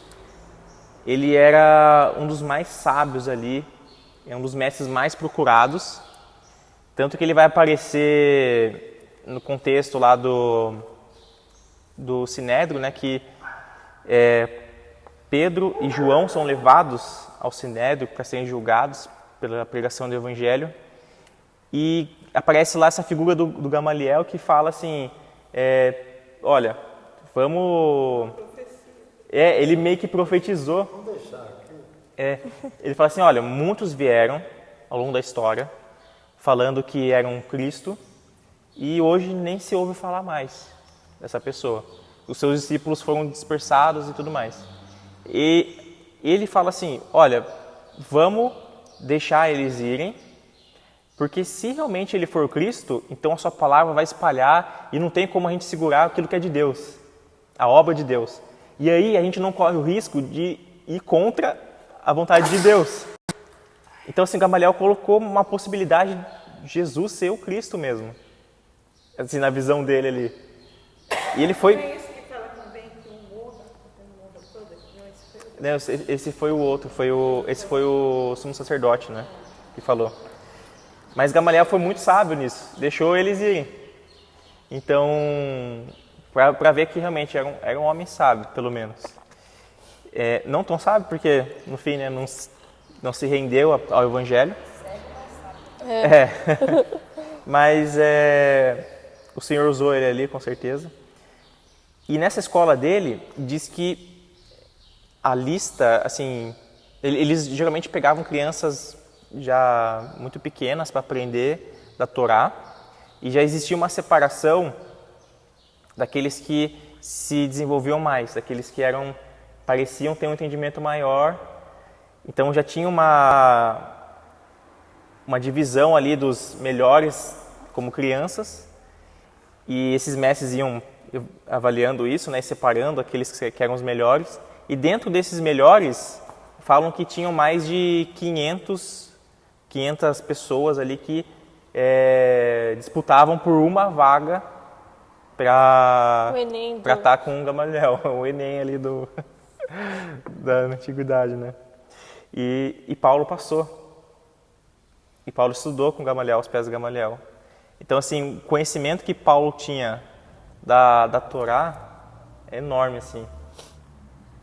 ele era um dos mais sábios ali, é um dos mestres mais procurados, tanto que ele vai aparecer no contexto lá do Sinédrio, né, que Pedro e João são levados ao Sinédrio para serem julgados pela pregação do Evangelho, e aparece lá essa figura do Gamaliel que fala assim, olha, vamos... ele meio que profetizou. Vamos deixar aqui. Ele fala assim, olha, muitos vieram ao longo da história falando que eram Cristo e hoje nem se ouve falar mais dessa pessoa. Os seus discípulos foram dispersados e tudo mais. E ele fala assim, olha, vamos deixar eles irem, porque se realmente ele for Cristo, então a sua palavra vai espalhar e não tem como a gente segurar aquilo que é de Deus, a obra de Deus. E aí a gente não corre o risco de ir contra a vontade de Deus. Então assim, Gamaliel colocou uma possibilidade de Jesus ser o Cristo mesmo, assim, na visão dele ali. E ele foi... É esse que fala também que o mundo todo, Não, esse foi o outro, esse foi o sumo sacerdote, né, que falou. Mas Gamaliel foi muito sábio nisso, deixou eles irem. Então, para ver que realmente era um homem sábio, pelo menos. Não tão sábio, porque no fim, né, não se rendeu ao Evangelho. Mas o Senhor usou ele ali, com certeza. E nessa escola dele, diz que a lista, assim, eles geralmente pegavam crianças já muito pequenas para aprender da Torá, e já existia uma separação daqueles que se desenvolviam mais, daqueles que pareciam ter um entendimento maior. Então já tinha uma divisão ali dos melhores como crianças, e esses mestres iam avaliando isso, né, separando aqueles que eram os melhores, e dentro desses melhores falam que tinham mais de 500 pessoas ali que disputavam por uma vaga para estar com o Gamaliel, o Enem ali da antiguidade, né? E Paulo passou. E Paulo estudou com Gamaliel, aos pés de Gamaliel. Então, assim, o conhecimento que Paulo tinha da Torá é enorme, assim.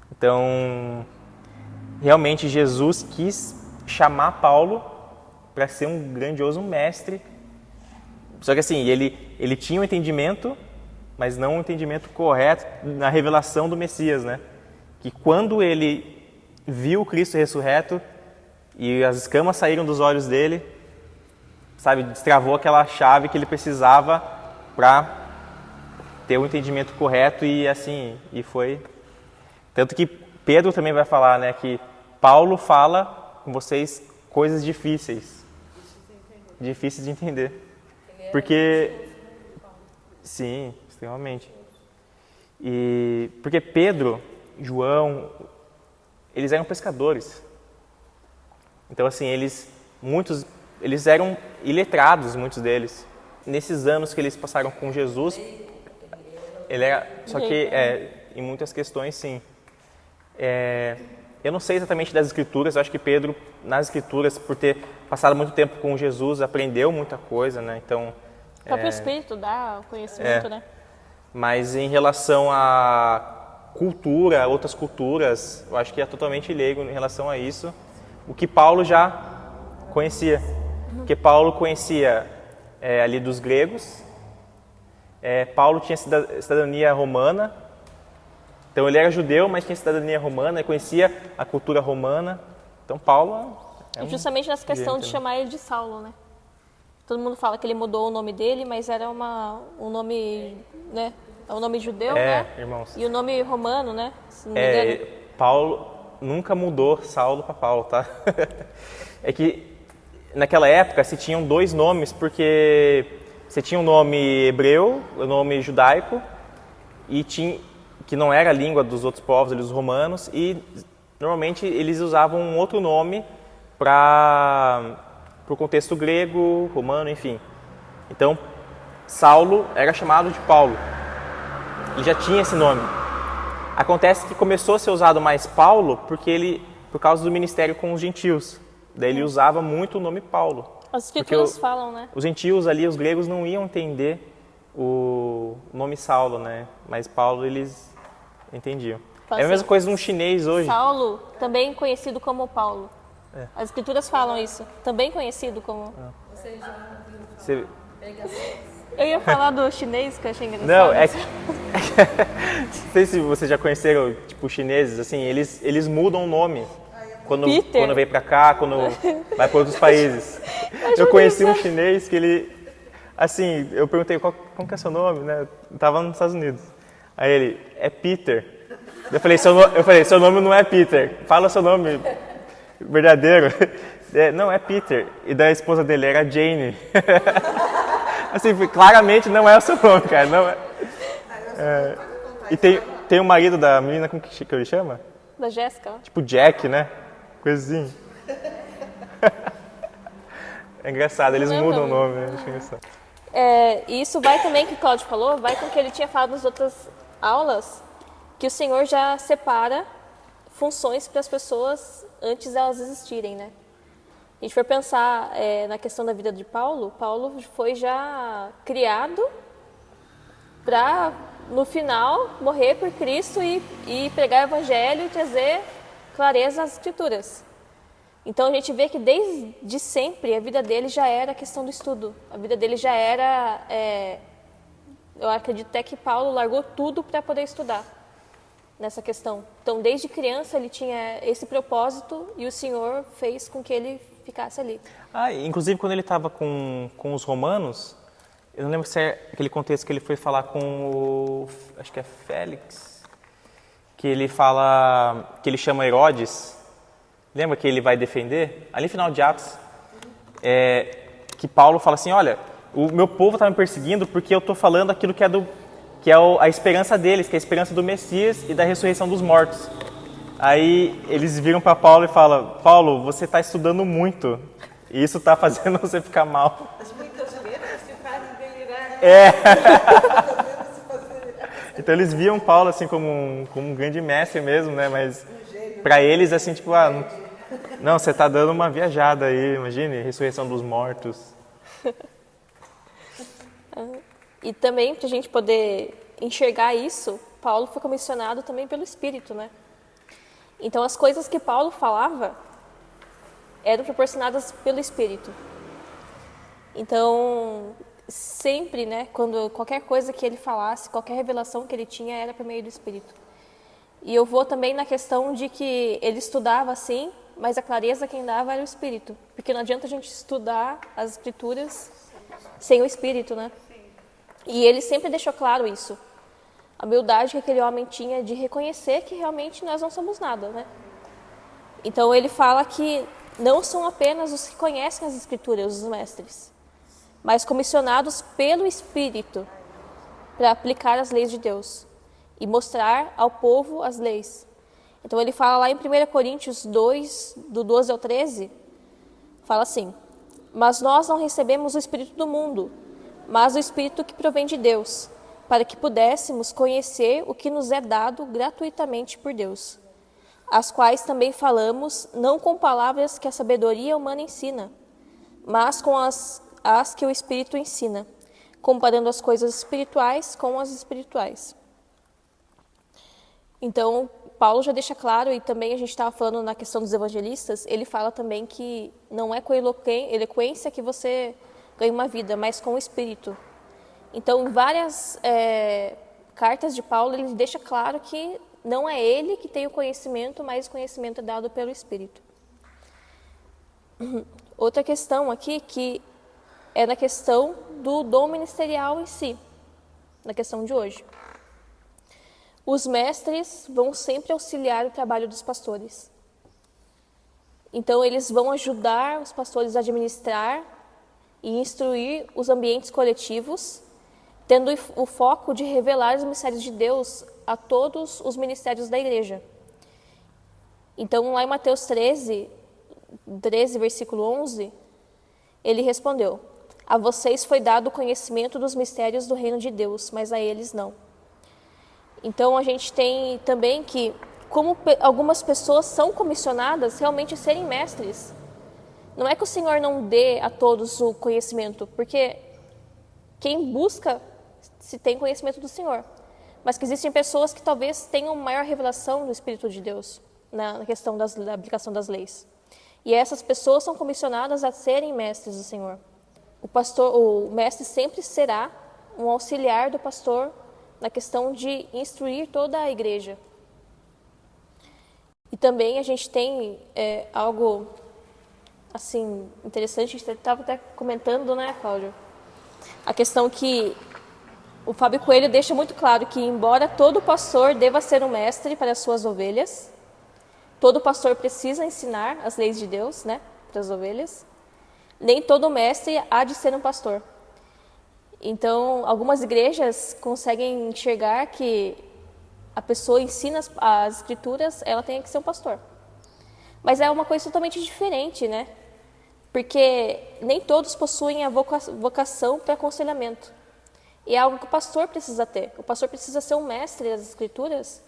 Então, realmente Jesus quis chamar Paulo para ser um grandioso mestre. Só que assim, ele tinha um entendimento, mas não um entendimento correto na revelação do Messias, né? Que quando ele viu Cristo ressurreto e as escamas saíram dos olhos dele, sabe, destravou aquela chave que ele precisava para ter o entendimento correto e assim, e foi... Tanto que Pedro também vai falar, né, que Paulo fala com vocês coisas difíceis de entender. Porque, sim, extremamente. E porque Pedro, João, eles eram pescadores. Então, assim, eles eram iletrados, muitos deles. Nesses anos que eles passaram com Jesus, ele era, só que em muitas questões, sim. Eu não sei exatamente das Escrituras, eu acho que Pedro, nas Escrituras, por ter passado muito tempo com Jesus, aprendeu muita coisa, né? Então, o próprio Espírito dá o conhecimento, né? Mas em relação a cultura, outras culturas. Eu acho que é totalmente leigo em relação a isso. O que Paulo já conhecia. Porque Paulo conhecia ali dos gregos. Paulo tinha cidadania romana. Então ele era judeu, mas tinha cidadania romana, ele conhecia a cultura romana. Então Paulo E justamente nessa questão de chamar ele de Saulo, né? Todo mundo fala que ele mudou o nome dele, mas era um nome, né? É um nome judeu, né? Irmãos. E o nome romano, né? Se não me engano. Paulo nunca mudou Saulo para Paulo, tá? É que naquela época se tinham dois nomes, porque você tinha um nome hebreu, o nome judaico, e que não era a língua dos outros povos, dos romanos, e normalmente eles usavam um outro nome para o contexto grego, romano, enfim. Então, Saulo era chamado de Paulo. Ele já tinha esse nome. Acontece que começou a ser usado mais Paulo por causa do ministério com os gentios. Daí ele usava muito o nome Paulo. As escrituras falam, né? Os gentios ali, os gregos, não iam entender o nome Saulo, né? Mas Paulo eles entendiam. É a mesma coisa no chinês hoje. Saulo, também conhecido como Paulo. As escrituras falam isso. Também conhecido como... Eu ia falar do chinês, que eu achei engraçado. Não, não sei se vocês já conheceram, tipo, chineses, assim, eles mudam o nome. Quando vem pra cá, quando vai para outros países. Eu conheci um chinês que ele... Assim, eu perguntei, como que é seu nome, né? Eu tava nos Estados Unidos. Aí ele, é Peter. Eu falei, seu nome não é Peter. Fala seu nome verdadeiro. Não, é Peter. E da esposa dele era Jane. Assim, claramente não é o seu nome, cara. Não é. E tem o marido da menina, como que ele chama? Da Jéssica. Tipo Jack, né? Coisinha. É engraçado, eles mudam o nome, né? Acho engraçado. E isso vai também, que o Cláudio falou, vai com o que ele tinha falado nas outras aulas, que o Senhor já separa funções para as pessoas antes de elas existirem, né? A gente for pensar na questão da vida de Paulo, Paulo foi já criado para, no final, morrer por Cristo e pregar o Evangelho e trazer clareza às Escrituras. Então a gente vê que desde sempre a vida dele já era a questão do estudo. A vida dele já era... eu acredito até que Paulo largou tudo para poder estudar nessa questão. Então desde criança ele tinha esse propósito e o Senhor fez com que ele ficasse ali. Inclusive quando ele estava com os romanos, eu não lembro se é aquele contexto que ele foi falar com o... acho que é Félix, que ele fala... que ele chama Herodes. Lembra que ele vai defender? Ali no final de Atos, que Paulo fala assim, olha, o meu povo está me perseguindo porque eu estou falando aquilo que é a esperança deles, que é a esperança do Messias e da ressurreição dos mortos. Aí eles viram para Paulo e falam, Paulo, você está estudando muito e isso está fazendo você ficar mal. As muitas letras se fazem delirar. Então eles viam Paulo assim como um grande mestre mesmo, né? Mas para eles assim, tipo, não, você está dando uma viajada aí, imagine, ressurreição dos mortos. E também, para a gente poder enxergar isso, Paulo foi comissionado também pelo Espírito, né? Então, as coisas que Paulo falava eram proporcionadas pelo Espírito. Então, sempre, né, quando qualquer coisa que ele falasse, qualquer revelação que ele tinha, era por meio do Espírito. E eu vou também na questão de que ele estudava assim, mas a clareza quem dava era o Espírito. Porque não adianta a gente estudar as Escrituras sem o Espírito, né? E ele sempre deixou claro isso. A humildade que aquele homem tinha de reconhecer que realmente nós não somos nada, né? Então ele fala que não são apenas os que conhecem as Escrituras, os mestres, mas comissionados pelo Espírito para aplicar as leis de Deus e mostrar ao povo as leis. Então ele fala lá em 1 Coríntios 2, do 12 ao 13, fala assim, mas nós não recebemos o Espírito do mundo, mas o Espírito que provém de Deus, para que pudéssemos conhecer o que nos é dado gratuitamente por Deus, as quais também falamos, não com palavras que a sabedoria humana ensina, mas com as que o Espírito ensina, comparando as coisas espirituais com as espirituais. Então, Paulo já deixa claro, e também a gente estava falando na questão dos evangelistas, ele fala também que não é com eloquência que você ganha uma vida, mas com o Espírito. Então, em várias cartas de Paulo, ele deixa claro que não é ele que tem o conhecimento, mas o conhecimento é dado pelo Espírito. Outra questão aqui, que é na questão do dom ministerial em si, na questão de hoje. Os mestres vão sempre auxiliar o trabalho dos pastores. Então, eles vão ajudar os pastores a administrar e instruir os ambientes coletivos, tendo o foco de revelar os mistérios de Deus a todos os ministérios da igreja. Então, lá em Mateus 13, versículo 11, ele respondeu: a vocês foi dado o conhecimento dos mistérios do reino de Deus, mas a eles não. Então, a gente tem também que, como algumas pessoas são comissionadas realmente a serem mestres, não é que o Senhor não dê a todos o conhecimento, porque quem busca se tem conhecimento do Senhor, mas que existem pessoas que talvez tenham maior revelação do Espírito de Deus na questão da aplicação das leis. E essas pessoas são comissionadas a serem mestres do Senhor. O mestre sempre será um auxiliar do pastor na questão de instruir toda a igreja. E também a gente tem algo assim interessante, a gente estava até comentando, né, Cláudio? A questão que o Fábio Coelho deixa muito claro que, embora todo pastor deva ser um mestre para as suas ovelhas, todo pastor precisa ensinar as leis de Deus, né, para as ovelhas, nem todo mestre há de ser um pastor. Então, algumas igrejas conseguem enxergar que a pessoa ensina as escrituras, ela tem que ser um pastor. Mas é uma coisa totalmente diferente, né? Porque nem todos possuem a vocação para aconselhamento. E é algo que o pastor precisa ter. O pastor precisa ser um mestre das escrituras,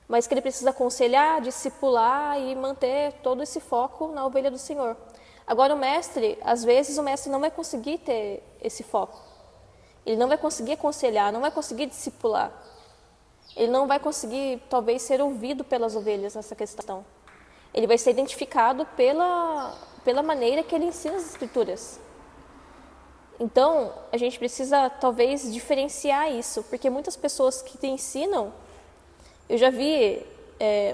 mas que ele precisa aconselhar, discipular e manter todo esse foco na ovelha do Senhor. Agora, o mestre, às vezes, o mestre não vai conseguir ter esse foco. Ele não vai conseguir aconselhar, não vai conseguir discipular. Ele não vai conseguir, talvez, ser ouvido pelas ovelhas nessa questão. Ele vai ser identificado pela maneira que ele ensina as escrituras. Então, a gente precisa, talvez, diferenciar isso, porque muitas pessoas que te ensinam, eu já vi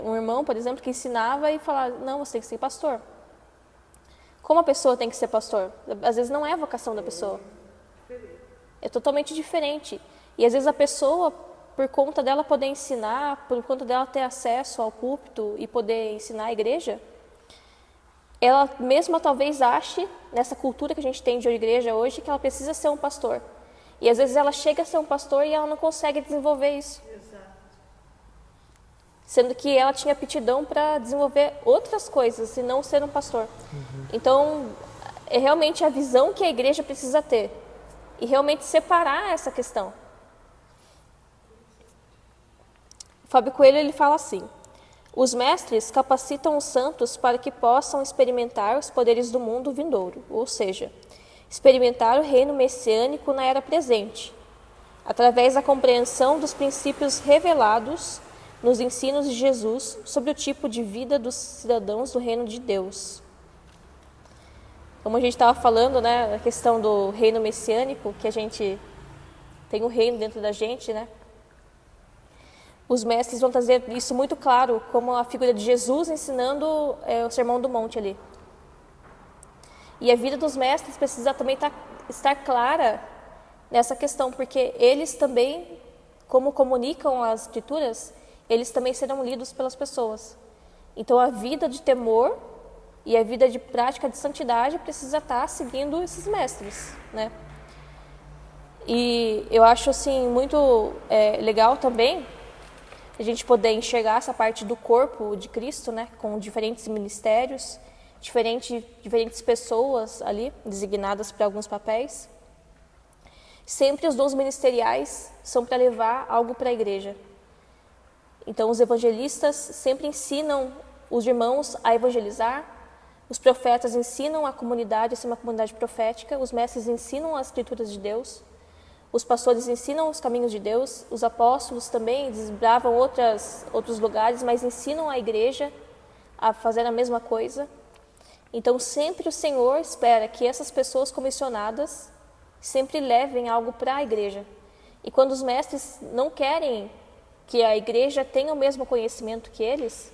um irmão, por exemplo, que ensinava e falava: não, você tem que ser pastor. Como a pessoa tem que ser pastor? Às vezes não é a vocação da pessoa. É totalmente diferente. E às vezes a pessoa, por conta dela poder ensinar, por conta dela ter acesso ao púlpito e poder ensinar a igreja, ela mesma talvez ache, nessa cultura que a gente tem de igreja hoje, que ela precisa ser um pastor. E às vezes ela chega a ser um pastor e ela não consegue desenvolver isso. Exato. Sendo que ela tinha aptidão para desenvolver outras coisas e não ser um pastor. Uhum. Então, é realmente a visão que a igreja precisa ter. E realmente separar essa questão. O Fábio Coelho, ele fala assim: os mestres capacitam os santos para que possam experimentar os poderes do mundo vindouro, ou seja, experimentar o reino messiânico na era presente, através da compreensão dos princípios revelados nos ensinos de Jesus sobre o tipo de vida dos cidadãos do reino de Deus. Como a gente estava falando, né, a questão do reino messiânico, que a gente tem um reino dentro da gente, né? Os mestres vão trazer isso muito claro, como a figura de Jesus ensinando o Sermão do Monte ali. E a vida dos mestres precisa também estar clara nessa questão, porque eles também, como comunicam as escrituras, eles também serão lidos pelas pessoas. Então, a vida de temor e a vida de prática de santidade precisa estar seguindo esses mestres, né? E eu acho assim muito legal também a gente poder enxergar essa parte do corpo de Cristo, né, com diferentes ministérios, diferentes pessoas ali designadas para alguns papéis. Sempre os dons ministeriais são para levar algo para a igreja. Então, os evangelistas sempre ensinam os irmãos a evangelizar. Os profetas ensinam a comunidade a ser uma comunidade profética, os mestres ensinam as escrituras de Deus, Os pastores ensinam os caminhos de Deus, os apóstolos também desbravam outros lugares, mas ensinam a igreja a fazer a mesma coisa. Então, sempre o Senhor espera que essas pessoas comissionadas sempre levem algo para a igreja. E quando os mestres não querem que a igreja tenha o mesmo conhecimento que eles,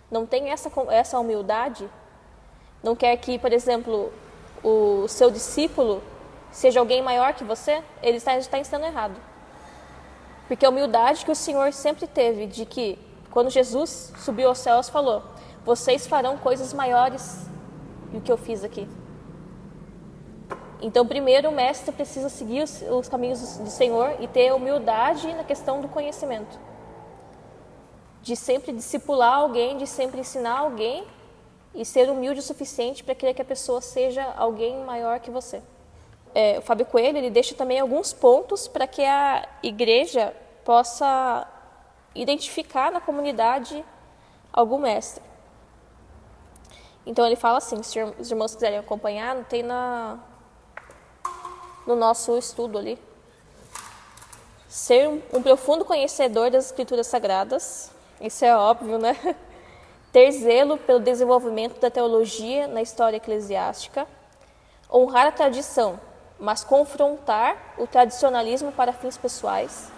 não tem essa humildade, não quer que, por exemplo, o seu discípulo seja alguém maior que você, ele está ensinando errado. Porque a humildade que o Senhor sempre teve, de que quando Jesus subiu aos céus, falou: vocês farão coisas maiores do que eu fiz aqui. Então, primeiro, o mestre precisa seguir os caminhos do Senhor e ter humildade na questão do conhecimento. De sempre discipular alguém, de sempre ensinar alguém e ser humilde o suficiente para querer que a pessoa seja alguém maior que você. O Fábio Coelho, ele deixa também alguns pontos para que a igreja possa identificar na comunidade algum mestre. Então, ele fala assim, se os irmãos quiserem acompanhar, tem no nosso estudo ali. Ser um profundo conhecedor das Escrituras Sagradas, isso é óbvio, né? Ter zelo pelo desenvolvimento da teologia na história eclesiástica, honrar a tradição, mas confrontar o tradicionalismo para fins pessoais,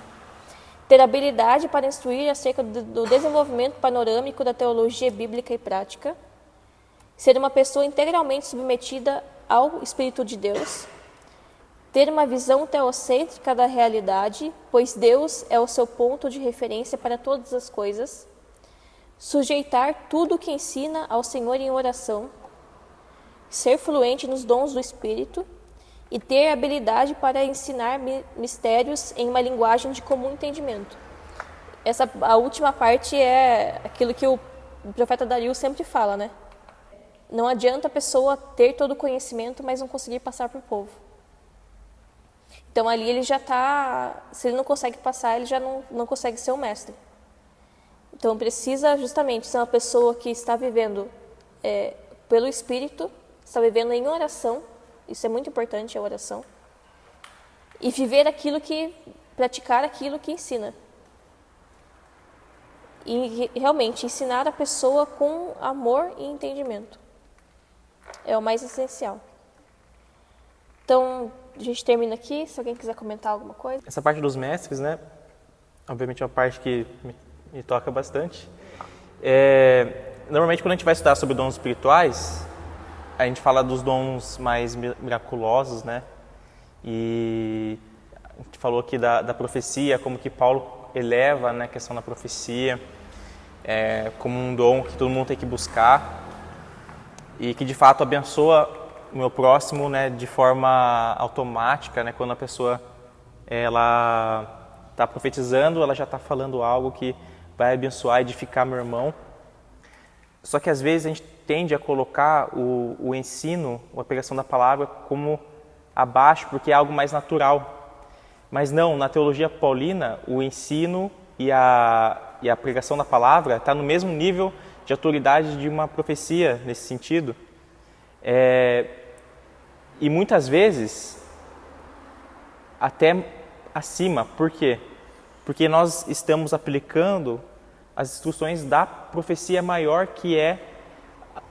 ter habilidade para instruir acerca do desenvolvimento panorâmico da teologia bíblica e prática, ser uma pessoa integralmente submetida ao Espírito de Deus, ter uma visão teocêntrica da realidade, pois Deus é o seu ponto de referência para todas as coisas, sujeitar tudo o que ensina ao Senhor em oração, ser fluente nos dons do Espírito e ter habilidade para ensinar mistérios em uma linguagem de comum entendimento. A última parte é aquilo que o profeta Dario sempre fala, né? Não adianta a pessoa ter todo o conhecimento, mas não conseguir passar para o povo. Então, ali ele já está... Se ele não consegue passar, ele já não consegue ser um mestre. Então, precisa justamente ser uma pessoa que está vivendo pelo Espírito, está vivendo em oração. Isso é muito importante, a oração. E viver praticar aquilo que ensina. E realmente ensinar a pessoa com amor e entendimento. É o mais essencial. Então, a gente termina aqui. Se alguém quiser comentar alguma coisa. Essa parte dos mestres, né? Obviamente é uma parte que me toca bastante. Normalmente, quando a gente vai estudar sobre dons espirituais, a gente fala dos dons mais miraculosos, né? E a gente falou aqui da profecia, como que Paulo eleva, né, a questão da profecia como um dom que todo mundo tem que buscar e que de fato abençoa o meu próximo, né, de forma automática, né? Quando a pessoa ela está profetizando, ela já está falando algo que vai abençoar e edificar meu irmão. Só que às vezes a gente tende a colocar o ensino, a pregação da palavra como abaixo, porque é algo mais natural. Mas não, na teologia paulina, o ensino e a pregação da palavra está no mesmo nível de autoridade de uma profecia nesse sentido. E muitas vezes até acima. Por quê? Porque nós estamos aplicando as instruções da profecia maior, que é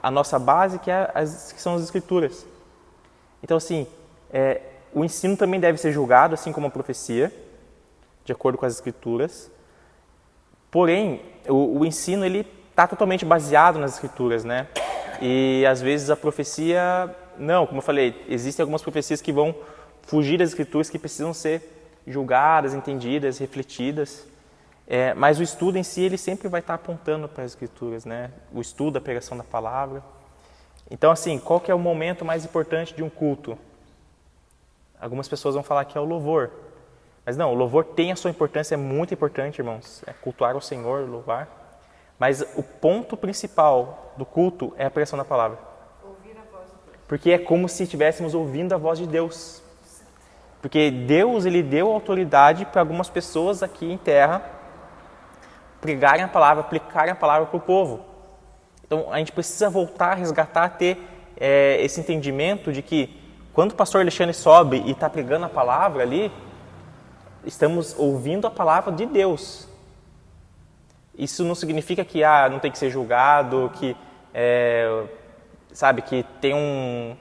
a nossa base, que são as Escrituras. Então, assim, o ensino também deve ser julgado, assim como a profecia, de acordo com as Escrituras. Porém, o ensino ele está totalmente baseado nas Escrituras, né? E às vezes a profecia, não, como eu falei, existem algumas profecias que vão fugir das Escrituras, que precisam ser julgadas, entendidas, refletidas. Mas o estudo em si, ele sempre vai estar apontando para as Escrituras, né? O estudo, a pregação da palavra. Então, assim, qual que é o momento mais importante de um culto? Algumas pessoas vão falar que é o louvor. Mas não, o louvor tem a sua importância, é muito importante, irmãos. É cultuar ao Senhor, louvar. Mas o ponto principal do culto é a pregação da palavra. Ouvir a voz de Deus. Porque é como se estivéssemos ouvindo a voz de Deus. Porque Deus, ele deu autoridade para algumas pessoas aqui em terra pregarem a palavra, aplicarem a palavra para o povo. Então, a gente precisa voltar a resgatar, ter esse entendimento de que quando o pastor Alexandre sobe e está pregando a palavra ali, estamos ouvindo a palavra de Deus. Isso não significa que não tem que ser julgado, que, sabe, que tem um...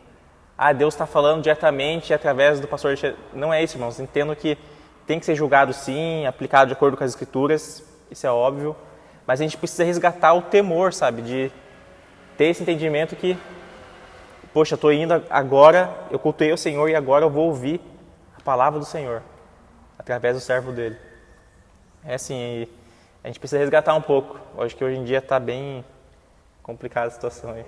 Deus está falando diretamente através do pastor. Não é isso, irmãos. Entendo que tem que ser julgado sim, aplicado de acordo com as Escrituras, isso é óbvio. Mas a gente precisa resgatar o temor, sabe, de ter esse entendimento que, poxa, eu estou indo agora, eu cultuei o Senhor e agora eu vou ouvir a palavra do Senhor, através do servo dele. É assim, a gente precisa resgatar um pouco. Eu acho que hoje em dia está bem complicada a situação aí.